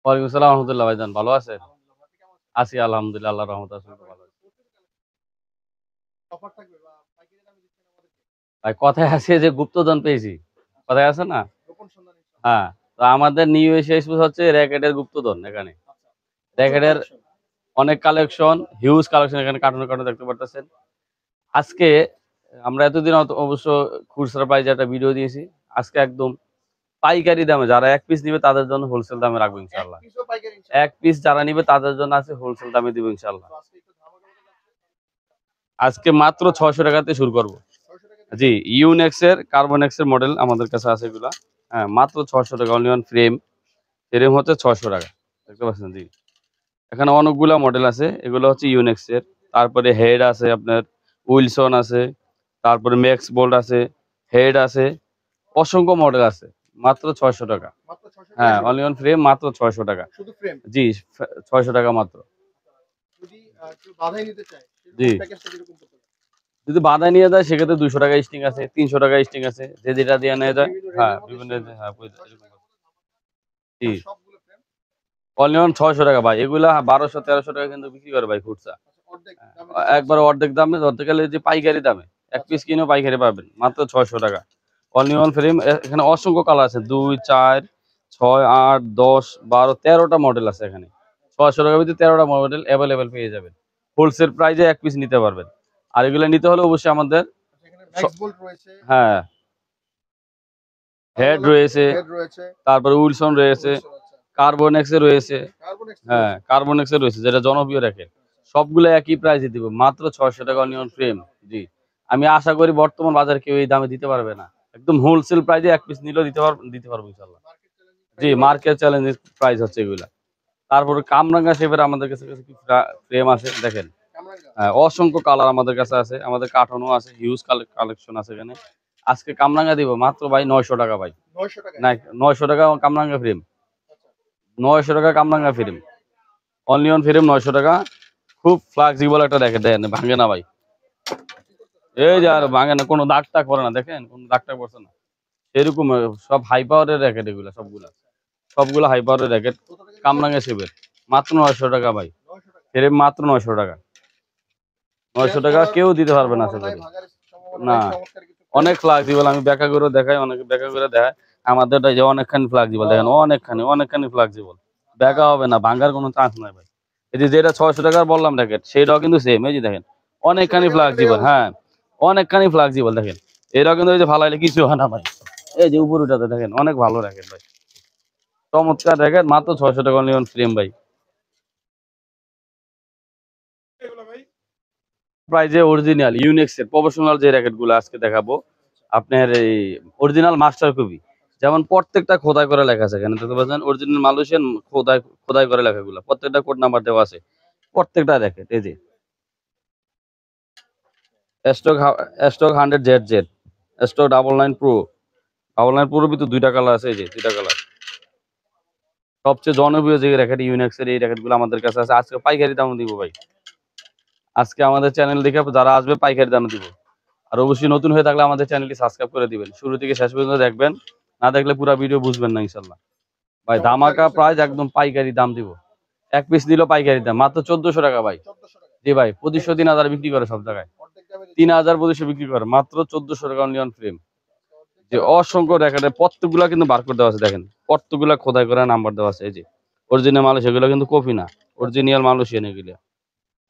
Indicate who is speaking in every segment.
Speaker 1: ওয়ালাইকুম আসসালাম রহমতুল্লাহ ভাইজান, ভালো আছেন? আছি আলহামদুলিল্লাহ, আল্লাহর রহমতে আছি, খুব ভালো আছি। ভাই কথায় আছে যে গুপ্তধন পেয়েছি, কথায় আছে না? হ্যাঁ। তো আমাদের নিউ এশিয়া স্পোর্টস হচ্ছে র্যাকেটের গুপ্তধন। এখানে র্যাকেটের অনেক কালেকশন, হিউজ কালেকশন, এখানে কার্টুন কার্টুন দেখতে পারতেছেন। আজকে আমরা এতদিন অবশ্য খুচরা প্রাইজে একটা ভিডিও দিয়েছি। আজকে একদম পাইকারি দামে, যারা এক পিস নিবে তাদের জন্য হোলসেল দামে রাখবো ইনশাল্লাহ। এক পিস যারা নিবে তাদের জন্য আছে হোলসেল দামে দিব ইনশাল্লাহ। আজকে মাত্র 600 টাকাতে শুরু করব। জি, ইউনেক্স এর কার্বনেক্স এর মডেল আমাদের কাছে আছে এগুলা। হ্যাঁ, মাত্র 600 টাকা, অনলি অন ফ্রেম। ফ্রেম হচ্ছে 600 টাকা, দেখতে পাচ্ছেন? জি, এখানে অনেকগুলা মডেল আছে। এগুলো হচ্ছে ইউনেক্স এর। তারপরে হেড আছে আপনার, উইলসন আছে, তারপরে ম্যাক্স বোল্ট আছে, হেড আছে, অসংখ্য মডেল আছে। মাত্র 600 টাকা। হ্যাঁ, অনলি অন ফ্রেম, মাত্র 600 টাকা। জি, 600 টাকা মাত্র। জি, যদি বাধা নিয়ে যায় সেক্ষেত্রে 200 টাকা স্টিং আছে, 300 টাকা স্টিং আছে, যে যেটা দিয়ে নিয়ে যায়। হ্যাঁ, বিভিন্ন, হ্যাঁ, এরকম আছে। জি, অনলি অন 600 টাকা ভাই। এগুলা 1200-1300 টাকা কিন্তু বিক্রি করে ভাই খুচরা। একবার অর্ধেক দামে ধরতে গেলে, যে পাইকারি দামে এক পিস কিনেও পাইকারি পাবেন মাত্র 600 টাকা। Only one frame. এখানে অসংখ্য কালার আছে, 2, 4, 6, 8, 10, 12, 13টা মডেল আছে এখানে। 600 টাকার ভিতরে 13টা মডেল অ্যাভেলেবেল পেয়ে যাবেন। হোলসেল প্রাইসে এক পিস নিতে পারবেন। আর এগুলো নিতে হলে অবশ্যই আমাদের হ্যাঁ, হেড রয়েছে, তারপরে উইলসন রয়েছে, কার্বনেক্স এর রয়েছে। হ্যাঁ, কার্বনেক্স এর রয়েছে, যেটা জনপ্রিয় র্যাকেট। সবগুলো একই প্রাইসে দিব, মাত্র 600 টাকা অনিয়ন ফ্রেম। জি, আমি আশা করি বর্তমান বাজারে কেউ এই দামে দিতে পারবে না। একদম হোলসেল প্রাইসে এক পিস নিলেও দিতে পারবো ইনশাল্লাহ। জি, মার্কেট চ্যালেঞ্জ প্রাইস হচ্ছে এগুলা। তারপরে কামরাঙ্গা শেপের আমাদের কাছে কিছু ফ্রেম আছে, দেখেন। হ্যাঁ, অসংখ্য কালার আমাদের কাছে আছে, আমাদের কার্টনও আছে, হিউজ কালেকশন আছে এখানে। আজকে কামরাঙ্গা দিব মাত্র ভাই 900 টাকা ভাই। না, 900 টাকা কামরাঙ্গা ফ্রেম। 900 টাকা কামরাঙ্গা ফ্রেম, অনলি অন ফ্রেম 900 টাকা। খুব ফ্লেক্সিবল একটা র্যাকেট, দেখেন ভাঙে না ভাই। এই যে আর ভাঙে না, কোনো দাগ টাগ পড়ে না, দেখেন কোনো দাগ টাগ পড়ছে না। এরকম সব হাই পাওয়ারের র্যাকেট, এগুলো সবগুলো হাই পাওয়ারের র্যাকেট। কামরাঙ্গা শেপের, মাত্র 900 টাকা ভাই। ফ্রেম মাত্র 900 টাকা। 900 টাকা কেউ দিতে পারবে না আশা করি। না, অনেক ফ্লেক্সিবল। আমি ব্যাখ্যা করে দেখাই, অনেকে ব্যাখ্যা করে দেখায়। আমাদের যে অনেকখানি ফ্লেক্সিবল, দেখেন অনেকখানি ফ্লেক্সিবল। ব্যাখ্যা হবে না, ভাঙার কোনো চান্স নাই ভাই। এই যে যেটা 600 টাকার বললাম র্যাকেট, সেটাও কিন্তু সেম। এই যে দেখেন, অনেকখানি ফ্লেক্সিবল। হ্যাঁ, অনেকখানি ফ্লেক্সিবল, দেখেন। এটাও কিন্তু এই যে ফালাইলে কিছু হয় না ভাই। এই যে উপরটাতে দেখেন, অনেক ভালো র্যাকেট ভাই, চমৎকার র্যাকেট, মাত্র 600 টাকা নিয়ন ফ্রেম ভাই। প্রাইজে অরিজিনাল ইউনিক্স এর প্রফেশনাল যে র্যাকেট গুলো আজকে দেখাবো, আপনার এই অরিজিনাল মাস্টার কপি। যেমন প্রত্যেকটা খোদাই করে লেখা আছে, এখানে দেখতে পাচ্ছেন অরিজিনাল মালয়েশিয়ান খোদাই খোদাই করে লেখাগুলো, প্রত্যেকটা কোড নাম্বার দেওয়া আছে। প্রত্যেকটা র্যাকেট। এই যে stock, stock 100 ZZ, stock 99 pro. 99 প্রোর ভিতরে দুইটা কালার আছে, এই যে দুইটা কালার। সবচেয়ে জনপ্রিয় যে র্যাকেট ইউনিক্স এর, এই র্যাকেট গুলো আমাদের কাছে আছে। আজকে পাইকারি দাম দিব ভাই। আজকে আমাদের চ্যানেল দেখে যারা আসবে পাইকারি দামে দিব। আর অবশ্যই নতুন হয়ে থাকলে আমাদের চ্যানেলটি সাবস্ক্রাইব করে দিবেন, শুরু থেকে শেষ পর্যন্ত দেখবেন। না দেখলে পুরো ভিডিও বুঝবেন না ইনশাল্লাহ। ভাই ধামাকা প্রাইস, একদম পাইকারি দাম দিব। এক পিস দিল পাইকারি দাম মাত্র 1400 টাকা ভাই। জি ভাই, 2500-3000 বিক্রি করে সব জায়গায়। 3000-2500 বিক্রি করে, মাত্র 1400 টাকা অনলি ফ্রেম। যে অসংখ্য র্যাকেটের প্রত্যেকগুলা কিন্তু বারকোড দেওয়া আছে, দেখেন প্রত্যেকগুলা খোদাই করে নাম্বার দেওয়া আছে। এই যে অরিজিনাল মালয়েশিয়া, সেগুলো কিন্তু কপি না, অরিজিনাল মালয়েশিয়ান এগুলো।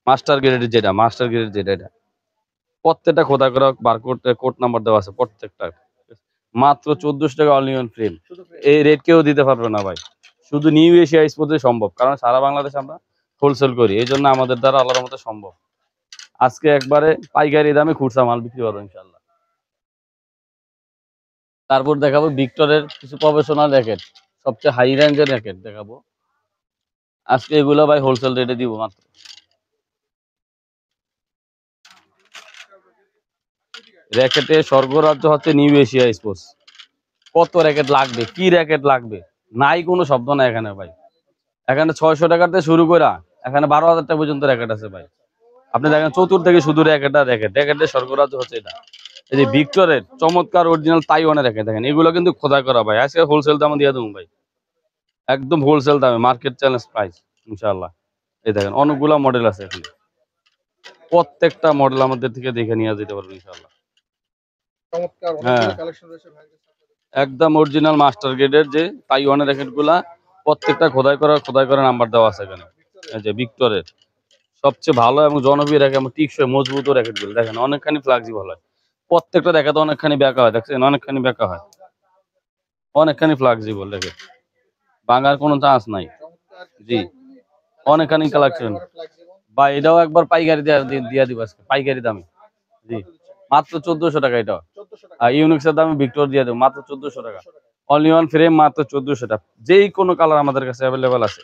Speaker 1: মাস্টার গ্রেড যেটা, এটা প্রত্যেকটা খোদা করা বারকোড কোড নাম্বার দেওয়া আছে প্রত্যেকটা। মাত্র 1400 টাকা অনলি অন ফ্রেম। এই রেট কেউ দিতে পারবে না ভাই, শুধু নিউ এশিয়া স্পোর্টে সম্ভব, কারণ সারা বাংলাদেশ আমরা হোলসেল করি, এই জন্য আমাদের দ্বারা আল্লাহর মতো সম্ভব। আজকে একবারে পাইকারি দামে খুচরা মাল বিক্রি করবো ইনশাল্লাহ। তারপর দেখাবো ভিক্টরের কিছু প্রফেশনাল র্যাকেট, সবচেয়ে হাই রেঞ্জের র্যাকেট দেখাবো আজকে। এগুলো ভাই হোলসেল রেটে দিব মাত্র। র্যাকেটে স্বর্গরাজ্য হচ্ছে নিউ এশিয়া স্পোর্টস। কত র্যাকেট লাগবে, কি র্যাকেট লাগবে, নাই কোনো শব্দ না এখানে ভাই। এখানে 600 টাকাতে শুরু করা, এখানে 12,000 টাকা পর্যন্ত র্যাকেট আছে ভাই। আপনি দেখেন চতুর থেকে শুধু র্যাকেটের স্বর্গরাজ্য হচ্ছে এটা। এই যে ভিক্টরের চমৎকার অরিজিনাল তাইওয়ানের র্যাকেট, দেখেন এগুলো কিন্তু খোদাই করা ভাই। আজকে হোলসেল দাম দিয়ে দেবো ভাই, একদম হোলসেল দামে, মার্কেট চ্যালেঞ্জ প্রাইস ইনশাআল্লাহ। এই দেখেন অনেকগুলা মডেল আছে এখানে, প্রত্যেকটা মডেল আমাদের থেকে দেখে নিয়ে যেতে পারবেন ইনশাআল্লাহ। হ্যাঁ, একদম অরিজিনাল মাস্টার গ্রেডের যে তাইওয়ানের র্যাকেট গুলা, প্রত্যেকটা খোদাই করা নাম্বার দেওয়া আছে এখানে। এই যে ভিক্টরের সবচেয়ে ভালো এবং জনপ্রিয় র্যাকেট এবং টিকসই মজবুত র্যাকেট গুলো দেখেন, অনেকখানি ফ্লেক্সিবল হয়। প্রত্যেকটা র্যাকেট অনেকখানি বেঁকা হয়, দেখছেন অনেকখানি বেঁকা হয়, অনেকখানি ফ্লেক্সিবল র্যাকেট, ভাঙার কোনো চান্স নাই। জি, অনেকখানি কালেকশন। বা এটাও একবার পাইকারি দিয়া দিব আজকে পাইকারি দামে। জি, মাত্র 1400 টাকা এটা। আর ইউনিক্সের দামে ভিক্টর দিয়ে দেবো মাত্র 1400 টাকা। অনলি ওয়ান ফ্রেম মাত্র 1400 টাকা। যেই কোনো কালার আমাদের কাছে অ্যাভেলেবেল আছে,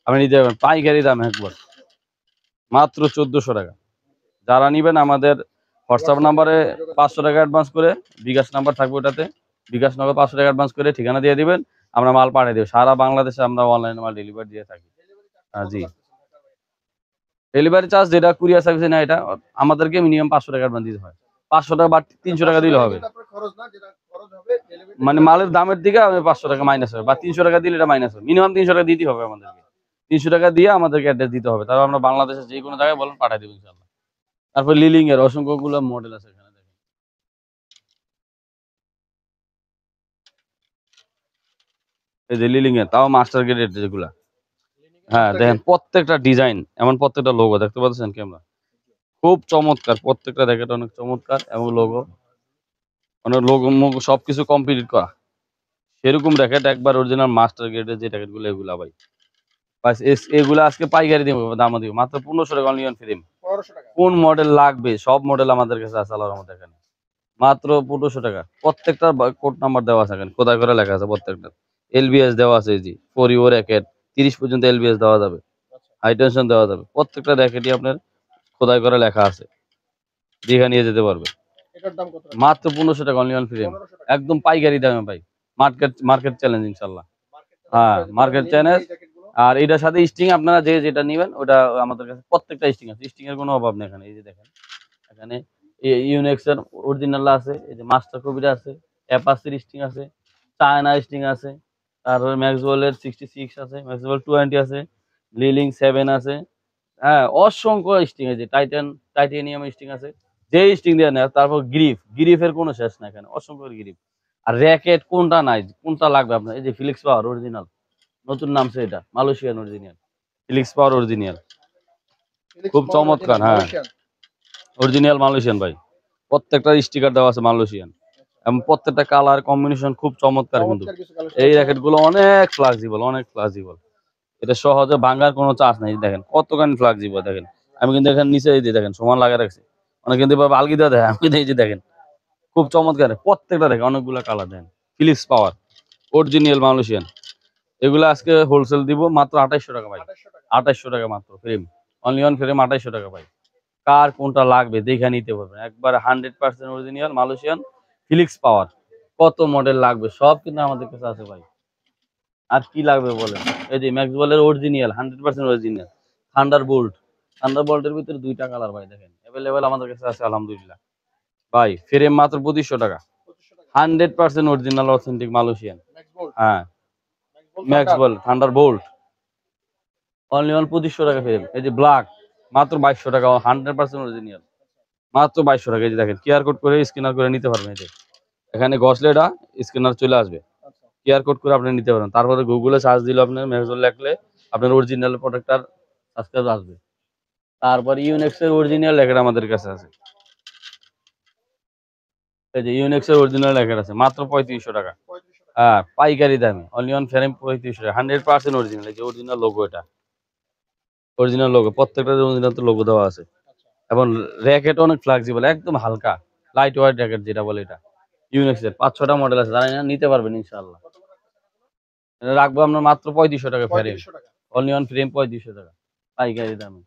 Speaker 1: আপনি নিতে পারবেন পাইকারি দামে একবার, মাত্র 1400 টাকা। যারা নিবেন আমাদের হোয়াটসঅ্যাপ নাম্বারে 500 টাকা অ্যাডভান্স করে, বিকাশ নাম্বার থাকবে ওটাতে, বিকাশ নগদ 500 টাকা অ্যাডভান্স করে ঠিকানা দিয়ে দিবেন, আমরা মাল পাঠিয়ে দেবো। সারা বাংলাদেশে আমরা অনলাইনে মাল ডেলিভারি দিয়ে থাকি। জি, ডেলিভারি চার্জ যেটা কুরিয়ার সার্ভিসে না, এটা আমাদেরকে মিনিমাম 500 টাকা অ্যাডভান্স দিতে হয়। 500 টাকা বা 300 টাকা দিলে হবে, মানে মালের দামের দিকে 500 টাকা মাইনাস হবে, বা 300 টাকা দিলে এটা মাইনাস হবে। মিনিমাম 300 টাকা দিতে হবে আমাদেরকে, 300 টাকা দিয়ে আমাদেরকে অ্যাড্রেস দিতে হবে, তারপর আমরা বাংলাদেশের যে কোনো জায়গায় বলেন পাঠিয়ে দেবো ইনশাআল্লাহ। তারপর লিলিং এর অসংখ্য গুলো মডেল আছে এখানে দেখেন। এই যে লিলিং এর তাও মাস্টার গ্রেডের যেগুলা, হ্যাঁ দেখেন প্রত্যেকটা ডিজাইন, এমন প্রত্যেকটা লোগো দেখতে পাচ্ছেন ক্যামেরা, খুব চমৎকার, প্রত্যেকটা র্যাকেট অনেক চমৎকার এবং লোগো অনেক লোগো সবকিছু কমপ্লিট করা। সেরকম র্যাকেট একবার অরিজিনাল মাস্টার গ্রেডের যে র্যাকেট গুলো এগুলা ভাই, বাস এগুলা আজকে পাইকারি দিব, দাম দিব মাত্র 1500 টাকা অনলি অন ফ্রেম। কোন মডেল লাগবে সব মডেল আমাদের কাছে আছে আল্লাহর রহমতে এখানে, মাত্র 1500 টাকা। প্রত্যেকটা কোড নাম্বার দেওয়া আছে এখানে, খোদাই করে লেখা আছে প্রত্যেকটা, এলবিএস দেওয়া আছে। জি, ফর ইউর র্যাকেট 30 পর্যন্ত এলবিএস দেওয়া যাবে, হাই টেনশন দেওয়া যাবে, প্রত্যেকটা র্যাকেটই আপনার খোদাই করে লেখা আছে, দীঘা নিয়ে যেতে পারবে। মাত্র 1500 টাকা অনলি অন ফ্রেম, একদম পাইকারি দামে ভাই, মার্কেট মার্কেট চ্যালেঞ্জ ইনশাল্লাহ। হ্যাঁ, মার্কেট চ্যালেঞ্জ। আর এটার সাথে স্টিং আপনারা যে যেটা নেবেন ওটা আমাদের কাছে প্রত্যেকটা স্টিং আছে, স্টিং এর কোনো অভাব নেই এখানে। এই যে দেখেন এখানে ইউনিক্স এর অরিজিনাল আছে, এই যে মাস্টার কপিটা আছে, অ্যাপাসির স্টিং আছে, চায়না স্টিং আছে, তারপরে ম্যাক্সওয়েল এর 66 আছে, ম্যাক্সওয়েল 20 আছে, লিলিং 7 আছে। হ্যাঁ, অসংখ্য স্টিং আছে, টাইটানিয়াম স্টিং আছে, যে স্টিং দিয়ে নেয়। তারপর গ্রিফের কোনো শেষ নাই এখানে, অসংখ্য গ্রিফ। আর র্যাকেট কোনটা নাই, কোনটা লাগবে আপনার, এই যে ফিলিক্স পাওয়ার অরিজিনাল, নতুন নামছে এটা, মালয়েশিয়ান অরিজিনাল, ফিলিক্স পাওয়ার অরিজিনাল, খুব চমৎকার। হ্যাঁ, অরিজিনাল মালয়েশিয়ান ভাই, প্রত্যেকটা স্টিকার দেওয়া আছে মালয়েশিয়ান, এবং প্রত্যেকটা কালার কম্বিনেশন খুব চমৎকার। কিন্তু এই র্যাকেট গুলো অনেক ফ্লেক্সিবল, অনেক ফ্লেক্সিবল, এটা সহজে ভাঙার কোনো চান্স নেই। দেখেন কতখানি ফ্লেক্সিবল দেখেন, আমি কিন্তু এখানে নিচে এই যে দেখেন সমান লাগা রাখছি, অনেক কিন্তু আলগি দেওয়া দেখেন, আমি কিন্তু এই যে দেখেন খুব চমৎকার, প্রত্যেকটা দেখেন অনেকগুলো কালার দেন। ফিলিক্স পাওয়ার অরিজিনাল মালয়েশিয়ান, এগুলো আজকে হোলসেল দিব মাত্র 2800 টাকা ভাই, 2800 টাকা মাত্র ফ্রেম, অনলি অন ফ্রেম 2800 টাকা ভাই। কার কোনটা লাগবে দেখে নিতে পারবেন, একবার 100% অরিজিনাল মালয়েশিয়ান ফিলিক্স পাওয়ার। কত মডেল লাগবে সব কিন্তু আমাদের কাছে আছে ভাই, আর কি লাগবে বলেন। এই যে ম্যাক্সওয়েলের অরিজিনাল 100% অরিজিনাল থান্ডারবোল্ট, থান্ডারবোল্টের ভিতরে দুইটা কালার ভাই দেখেন অ্যাভেলেবেল আমাদের কাছে আছে আলহামদুলিল্লাহ ভাই। ফ্রেম মাত্র 2500 টাকা, 100% অরিজিনাল অথেন্টিক মালয়েশিয়ান। হ্যাঁ, ম্যাক্সওয়েল থান্ডারবোল্ট অনলি অন 2500 টাকা ফ্রেম। এই যে ব্ল্যাক মাত্র 2200 টাকা, 100% অরিজিনাল, মাত্র 2200 টাকা। এই যে দেখেন কিউআর কোড করে স্ক্যানার করে নিতে পারবেন, এই যে এখানে গসলে এটা স্ক্যানার চলে আসবে, কিউআর কোড করে আপনি নিতে পারেন। তারপরে গুগলে সার্চ দিলে আপনার ম্যাক্সওয়েল লিখলে আপনার অরিজিনাল প্রোডাক্টটার সাবস্ক্রাইব আসবে। তারপর ইউনিক্স এর অরিজিনাল লেখাটা আমাদের কাছে আছে, এই যে ইউনিক্স এর অরিজিনাল লেখা আছে মাত্র 3500 টাকা। হ্যাঁ, পাইকারি দামে অনলি অন ফ্রেম 3500 টাকা, 100% অরিজিনাল। এই যে অরিজিনাল লোগো, এটা অরিজিনাল লোগো, প্রত্যেকটা অরিজিনাল তো লোগো দেওয়া আছে। এবং র্যাকেট অনেক ফ্লেক্সিবল, একদম হালকা লাইট ওয়েট র্যাকেট যেটা বলে, এটা ইউনিক্স এর 5-6টা মডেল আছে, জানি না নিতে পারবেন ইনশাআল্লাহ। এটা রাখবো আপনার মাত্র 3500 টাকা ফ্রেম, অনলি অন ফ্রেম 3500 টাকা পাইকারি দামে।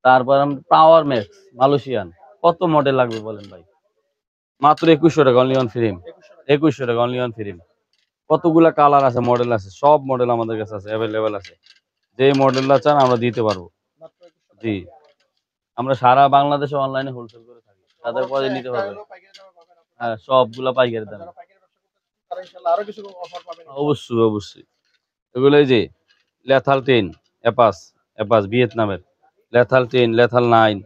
Speaker 1: তারপর পাওয়ার ম্যাক্স মালয়েশিয়ান, কত মডেল লাগবে বলেন ভাই, মাত্র 2100 টাকা অনলি অন ফ্রেম, 2100 টাকা অনলি অন ফ্রেম। কতগুলা কালার আছে, মডেল আছে, সব মডেল আমাদের কাছে আছে, অ্যাভেলেবেল আছে, যে মডেলটা চান আমরা দিতে পারবো। জি, আমরা সারা বাংলাদেশে অনলাইনে হোলসেল করে থাকি, তাদের পরে নিতে পারবে। হ্যাঁ, সবগুলা পাইকারি দামে, অবশ্যই অবশ্যই। এগুলো এই যে লেথাল 10 অ্যাপাস, অ্যাপাস ভিয়েতনামের লেথাল 10, লেথাল 9,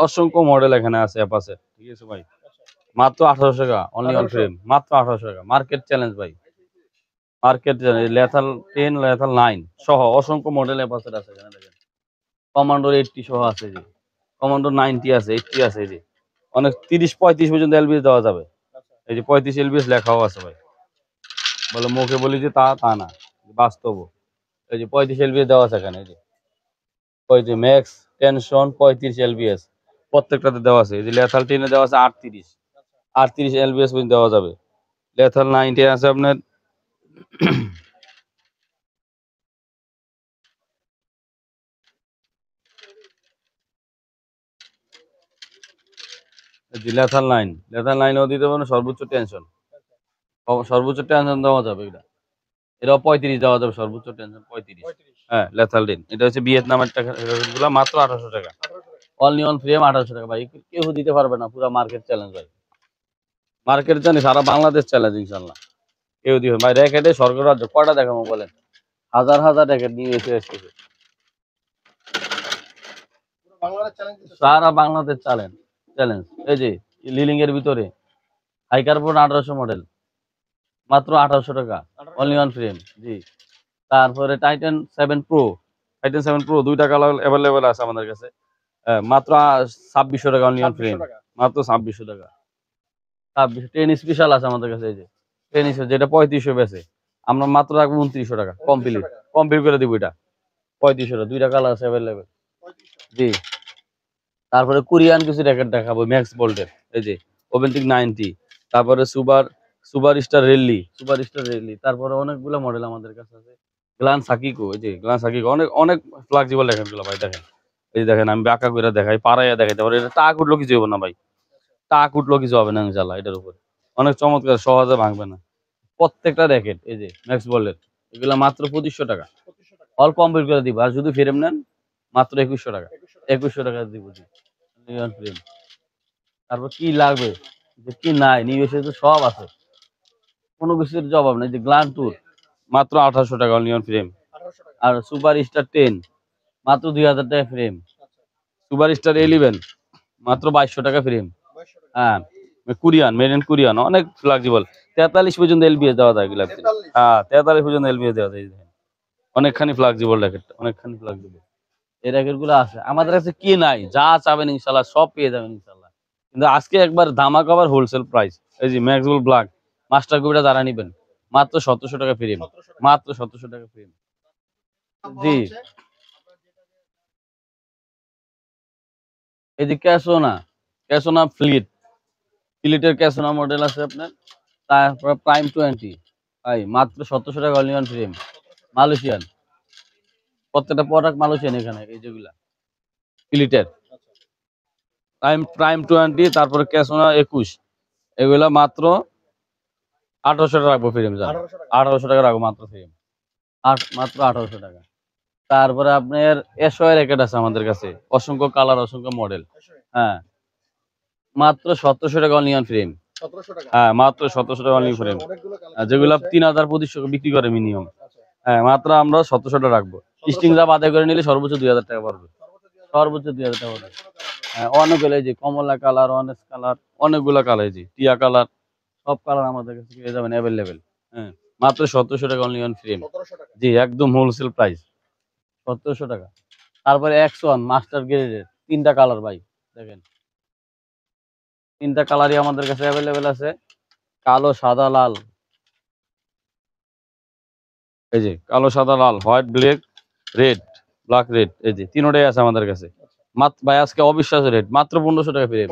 Speaker 1: অসংখ্য মডেল এখানে আছে অ্যাপাসের। ঠিক আছে ভাই, মাত্র 1800 টাকা অনলি অন ফ্রেম, মাত্র 1800 টাকা। মার্কেট চ্যালেঞ্জ ভাই, মার্কেট চ্যালেঞ্জ। লেথাল 10, লেথাল 9 সহ অসংখ্য মডেল অ্যাপাসের আছে এখানে দেখেন। কমান্ডোর 80 সহ আছে যে, কমান্ডোর 90 আছে, 80 আছে এই যে, অনেক 30-35 পর্যন্ত এলবিএস দেওয়া যাবে। এই যে 35 এলবিএস লেখাও আছে ভাই, বলে মুখে বলি যে তা তা না, বাস্তব। এই যে 35 এলবিএস দেওয়া আছে এখানে, এই যে 35 ম্যাক্স টেনশন 35 এলবিএস প্রত্যেকটাতে দেওয়া আছে। এই যে লেথাল 10 এ দেওয়া আছে 38 এলবিএস পর্যন্ত দেওয়া যাবে। লেথাল 90 আছে আপনার এই যে লেথাল 9, লেথাল 9 ও দিতে পারেন সর্বোচ্চ টেনশন, সর্বোচ্চ টেনশন দেওয়া যাবে। এটা এটাও 35 দেওয়া যাবে, সর্বোচ্চ টেনশন 35। হ্যাঁ লেথাল 10 এটা হচ্ছে ভিয়েতনামের টাকা, গুলো মাত্র 1800 টাকা অনলি অন ফ্রেম, 1800 টাকা ভাই। কেউ দিতে পারবে না, পুরো মার্কেট চ্যালেঞ্জ ভাই। মার্কেট জানি সারা বাংলাদেশ চ্যালেঞ্জ ইনশাল্লাহ, কেউ দিবে ভাই। র্যাকেটে সরকার রাজ্য কয়টা দেখাবো বলেন, হাজার হাজার র্যাকেট নিয়ে এসে এসেছে সারা বাংলাদেশ চ্যালেঞ্জ, চ্যালেঞ্জ। এই যে লিলিং এর ভিতরে হাই কার্বন 1800 মডেল, মাত্র 1800 টাকা অনলি অন ফ্রেম। জি, তারপরে টাইটান 7 প্রো, টাইটান 7 প্রো দুইটা কালার অ্যাভেলেবেল আছে আমাদের কাছে, মাত্র 2600 টাকা অনলি অন ফ্রেম, মাত্র 2600 টাকা। 2600 টেন স্পেশাল আছে আমাদের কাছে, এই যে টেন স্পেশাল যেটা 3500 বেচে, আমরা মাত্র রাখবো 2900 টাকা কমপ্লিট, কমপ্লিট করে দিব এটা 3500 টাকা। দুইটা কালার আছে অ্যাভেলেবেল। জি, তারপরে কোরিয়ান কিছু র্যাকেট দেখাবো ম্যাক্স বোল্টের, এই যে ওভেন্টিক 90, তারপরে super, super star rally, super star rally, তারপরে অনেকগুলো মডেল আমাদের কাছে আছে। গ্লান সাকিকো, এই যে গ্লান সাকিকো অনেক অনেক ফ্লেক্সিবল র্যাকেট গুলো ভাই দেখেন। এই যে দেখেন আমি বাঁকা করে দেখাই, পাড়াইয়া দেখাই, তারপরে এটা টাক উঠলো কিছু হবে না ভাই, টাক উঠলো কিছু হবে না ইনশাল্লাহ। এটার উপর অনেক চমৎকার, সহজে ভাঙবে না প্রত্যেকটা র্যাকেট। এই যে ম্যাক্স বোল্টের এগুলা মাত্র 2500 টাকা, অল্প কমপ্লিট করে দিব। আর যদি ফ্রেম নেন মাত্র 2100 টাকা, 2100 টাকা দিব। জি ফ্রেম। তারপর কি লাগবে, যে কি নাই নিয়ে এসে তো সব আছে, কোনো কিছুর জবাব নেই। যে গ্লান ট্যুর মাত্র 1800 টাকা অনিয়ন ফ্রেম। আর সুপার স্টার 10 মাত্র 2000 টাকা ফ্রেম। সুপার স্টার 11 মাত্র 2200 টাকা ফ্রেম। হ্যাঁ, কোরিয়ান, মেড ইন কোরিয়ান, অনেক ফ্লেক্সিবল। 43 পর্যন্ত এলবিএস দেওয়া যায় এগুলা। হ্যাঁ 43 পর্যন্ত এলবিএস দেওয়া যায়, অনেকখানি ফ্লেক্সিবল র্যাকেট, অনেকখানি ফ্লেক্সিবল। এই র্যাকেট গুলো আছে আমাদের কাছে, কি নাই যা চাবেন ইনশাল্লাহ সব পেয়ে যাবেন ইনশাল্লাহ। কিন্তু আজকে একবার ধামাকা আবার হোলসেল প্রাইস। এই যে ম্যাক্সবুল ব্ল্যাক মাস্টার কপিটা যারা নিবেন মাত্র 1700 টাকা ফ্রেম, মাত্র 1700 টাকা ফ্রেম। জি, এই যে ক্যাসোনা, ক্যাসোনা ফ্লিট, ফ্লিটের ক্যাসোনা মডেল আছে আপনার। তারপর প্রাইম 20 ভাই মাত্র 1700 টাকা অনলি ফ্রেম, মালয়েশিয়ান। প্রত্যেকটা প্রোডাক্ট মালয়েশিয়ান এখানে, এই যেগুলা ফ্লিটের প্রাইম, প্রাইম 20, তারপরে ক্যাসোনা 21, এগুলা মাত্র 1800 টাকা রাখবো ফ্রেম। 1800 টাকা রাখবো মাত্র ফ্রেম, মাত্র 1800 টাকা। তারপরে আপনার এসওয়াই র্যাকেট আছে আমাদের কাছে, অসংখ্য কালার, অসংখ্য মডেল। হ্যাঁ, মাত্র 1700 টাকা অনলি ফ্রেম। হ্যাঁ, মাত্র 1700 টাকা অনলি ফ্রেম, যেগুলো 3000-2500 বিক্রি করে মিনিমাম। হ্যাঁ, মাত্র আমরা 1700 টাকা রাখবো। স্টিং যা বাদে করে নিলে সর্বোচ্চ 2000 টাকা পড়বে, সর্বোচ্চ 2000 টাকা পড়বে। হ্যাঁ, অনেকগুলো, এই যে কমলা কালার, অরেঞ্জ কালার, অনেকগুলো কালার, এই যে টিয়া কালার, সব কালার আমাদের কাছে পেয়ে যাবেন অ্যাভেলেবেল। হ্যাঁ, মাত্র 1700 টাকা অনলি অন ফ্রেম। জি, একদম হোলসেল প্রাইস 1700 টাকা। তারপরে X1 মাস্টার গ্রেডের 3টা কালার ভাই দেখেন, 3টা কালারই আমাদের কাছে অ্যাভেলেবেল আছে, কালো, সাদা, লাল। এই যে কালো, সাদা, লাল, white, black, red, black, red, এই যে তিনটাই আছে আমাদের কাছে। মাত্র ভাই আজকে অবিশ্বাস্য রেট, মাত্র 1500 টাকা ফ্রেম,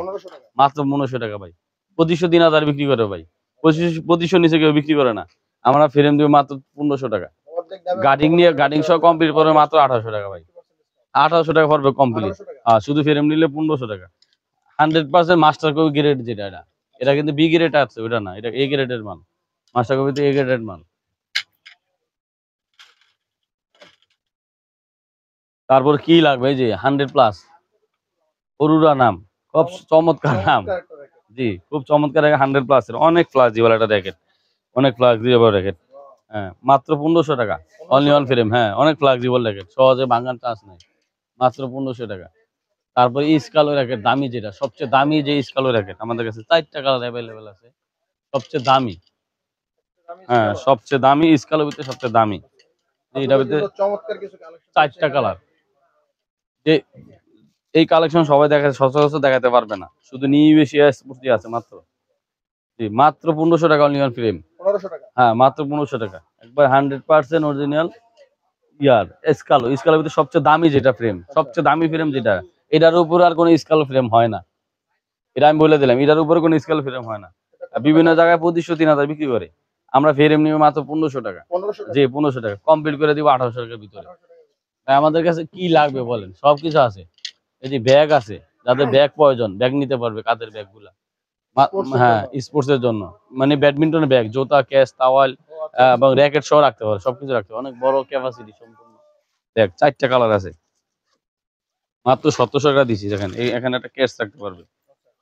Speaker 1: মাত্র 1500 টাকা ভাই। 2500 3000 বিক্রি করে ভাই, 2500 নিচে কেউ বিক্রি করে না। আমরা ফ্রেম দিব মাত্র 1500 টাকা, গার্ডিং নিয়ে, গার্ডিং সহ কমপ্লিট করে মাত্র 1800 টাকা ভাই, 1800 টাকা পড়বে কমপ্লিট। শুধু ফ্রেম নিলে 1500 টাকা। 100% মাস্টার কপি গ্রেড যেটা, এটা এটা কিন্তু বি গ্রেড আছে, ওটা না, এটা এ গ্রেডের মাল। মাস্টার কপিতে এ গ্রেডের মাল। তারপর কি লাগবে, এই যে 100+, অরুরা নাম, খুব চমৎকার নাম। জি, খুব চমৎকার 100+ এর অনেক ফ্লাক্সিবল একটা র্যাকেট, অনেক ফ্লাক্সিবল র্যাকেট। হ্যাঁ মাত্র 1500 টাকা, অনলি অন ফ্রেম। হ্যাঁ অনেক ফ্লেক্সিবল র্যাকেট, সহজে ভাঙার চান্স নাই, মাত্র 1500 টাকা। তারপরে স্কালো র্যাকেট, দামি যেটা সবচেয়ে দামি যে স্কালো র্যাকেট আমাদের কাছে 4টা কালার অ্যাভেলেবেল আছে, সবচেয়ে দামি। হ্যাঁ সবচেয়ে দামি স্কালো ভিতরে সবচেয়ে দামি। এটা ভিতরে
Speaker 2: চমৎকার কিছু কালেকশন
Speaker 1: 4টা কালার। যে এই কালেকশন সবাই সচরাচর দেখাতে পারবে না, শুধু নিউ এশিয়া স্পোর্টস আছে মাত্র। জি মাত্র 1500 টাকা অনলি অন ফ্রেম।
Speaker 2: 1500 টাকা।
Speaker 1: হ্যাঁ মাত্র 1500 টাকা, একবার 100% অরিজিনাল ইয়ার স্কালো। স্কালোর ভিতরে সবচেয়ে দামি যেটা ফ্রেম, সবচেয়ে দামি ফ্রেম যেটা, এটার উপর আর কোনো স্কালো ফ্রেম হয় না। এটা আমি বলে দিলাম, এটার উপরে কোনো স্কালো ফ্রেম হয় না। আর বিভিন্ন জায়গায় 2500-3000 বিক্রি করে, আমরা ফ্রেম নিব মাত্র 1500 টাকা।
Speaker 2: 1500 টাকা।
Speaker 1: জি 1500 টাকা কমপ্লিট করে দিব 1800 টাকার ভিতরে। তাই আমাদের কাছে কি লাগবে বলেন, সবকিছু আছে। এই যে ব্যাগ আছে, যাদের ব্যাগ প্রয়োজন ব্যাগ নিতে পারবে, কাদের ব্যাগ গুলা। হ্যাঁ স্পোর্টস এর জন্য, মানে ব্যাডমিন্টনের ব্যাগ, জুতা, ক্যাচ, তাওয়াল এবং র্যাকেট সহ রাখতে পারে, সবকিছু রাখতে পারে, অনেক বড় ক্যাপাসিটি সম্পূর্ণ ব্যাগ। 4টা কালার আছে, মাত্র 1700 টাকা দিচ্ছি। দেখেন এখানে একটা ক্যাচ রাখতে পারবে,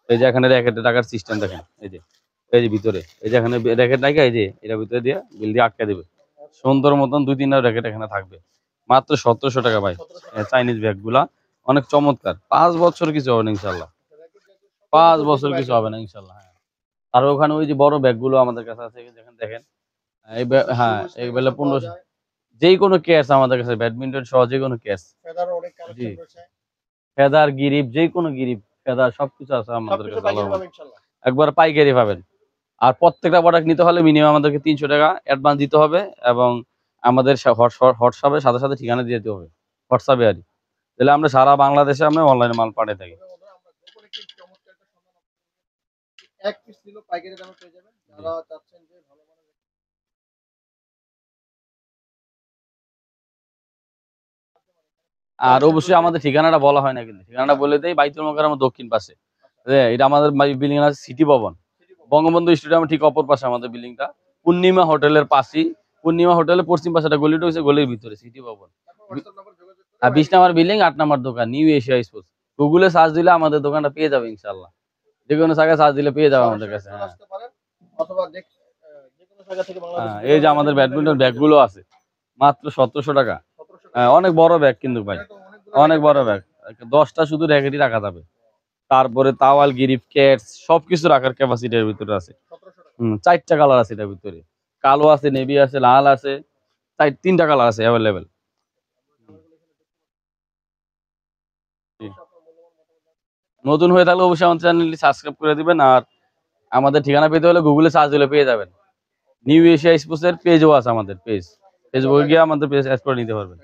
Speaker 1: এই যে এখানে র্যাকেটে রাখার সিস্টেম দেখেন, এই যে ভিতরে, এই যে এখানে র্যাকেট রাখা, এই যে এটা ভিতরে দিয়ে বিল দিয়ে আটকে দেবে, সুন্দর মতন 2-3টা র্যাকেট এখানে থাকবে, মাত্র 1700 টাকা ভাই। চাইনিজ ব্যাগ গুলা অনেক চমৎকার, 5 বছর কিছু হবে না ইনশাল্লাহ, 5 বছর কিছু হবে না ইনশাল্লাহ। হ্যাঁ আর ওখানে ওই যে বড় ব্যাগ গুলো আমাদের কাছে আছে, দেখেন এই হ্যাঁ এই বেলা 1500, যে কোনো ক্যাচ আমাদের কাছে, ব্যাডমিন্টন সহ যে কোনো ক্যাচ। জি ফেদার গিরিপ, যে কোনো গিরিপ ফেদার সবকিছু আছে আমাদের কাছে ভালো, একবার পাইকারি পাবেন। আর প্রত্যেকটা প্রোডাক্ট নিতে হলে মিনিমাম আমাদেরকে 300 টাকা অ্যাডভান্স দিতে হবে, এবং আমাদের হোয়াটসঅ্যাপের সাথে সাথে ঠিকানা দিয়ে দিতে হবে, হোয়াটসঅ্যাপে আর কি। তাহলে আমরা সারা বাংলাদেশে আমরা অনলাইনে মাল পাঠিয়ে থাকি।
Speaker 2: এক পিস নিলেও পাইকারি দামে পেয়ে যাবেন, যারা চাচ্ছেন যে ভালো মানের।
Speaker 1: আর অবশ্যই আমাদের ঠিকানাটা বলা হয় না, কিন্তু ঠিকানাটা বলে দেই, বাইতুল মোকাররমের দক্ষিণ পাশে। এটা আমাদের বিল্ডিং আছে সিটি ভবন, বঙ্গবন্ধু স্টেডিয়ামের ঠিক অপর পাশে আমাদের বিল্ডিংটা, পূর্ণিমা হোটেলের পাশেই। পূর্ণিমা হোটেলের পশ্চিম পাশে একটা গলিটা হচ্ছে, গলির ভিতরে সিটি ভবন। আর 20 নম্বর বিল্ডিং, 8 নম্বর দোকান, নিউ এশিয়া স্পোর্টস। গুগলে সার্চ দিলে আমাদের দোকানটা পেয়ে যাবে ইনশাল্লাহ, যে কোনো জায়গায় সার্চ দিলে পেয়ে যাবে আমাদের কাছে। হ্যাঁ
Speaker 2: অথবা যে কোনো জায়গা থেকে
Speaker 1: হ্যাঁ এই যে আমাদের ব্যাডমিন্টন ব্যাগ গুলো আছে, মাত্র 1700 টাকা। হ্যাঁ অনেক বড় ব্যাগ কিন্তু ভাই, অনেক বড় ব্যাগ, 10টা শুধু র্যাকেটই রাখা যাবে। তারপরে তাওয়াল, গিরিফ, ক্যাটস সবকিছু রাখার ক্যাপাসিটির ভিতরে আছে। 4টা কালার আছে এটার ভিতরে, কালো আছে, নেভি আছে, লাল আছে, 3টা কালার আছে অ্যাভেলেবেল। নতুন হয়ে থাকলে অবশ্যই আমাদের চ্যানেলটি সাবস্ক্রাইব করে দিবেন। আর আমাদের ঠিকানা পেতে হলে গুগলে সার্চ দিলে পেয়ে যাবেন। নিউ এশিয়া স্পোর্টস এর পেজও আছে, আমাদের পেজে গিয়ে আমাদের পেজ অ্যাড করে নিতে পারবেন।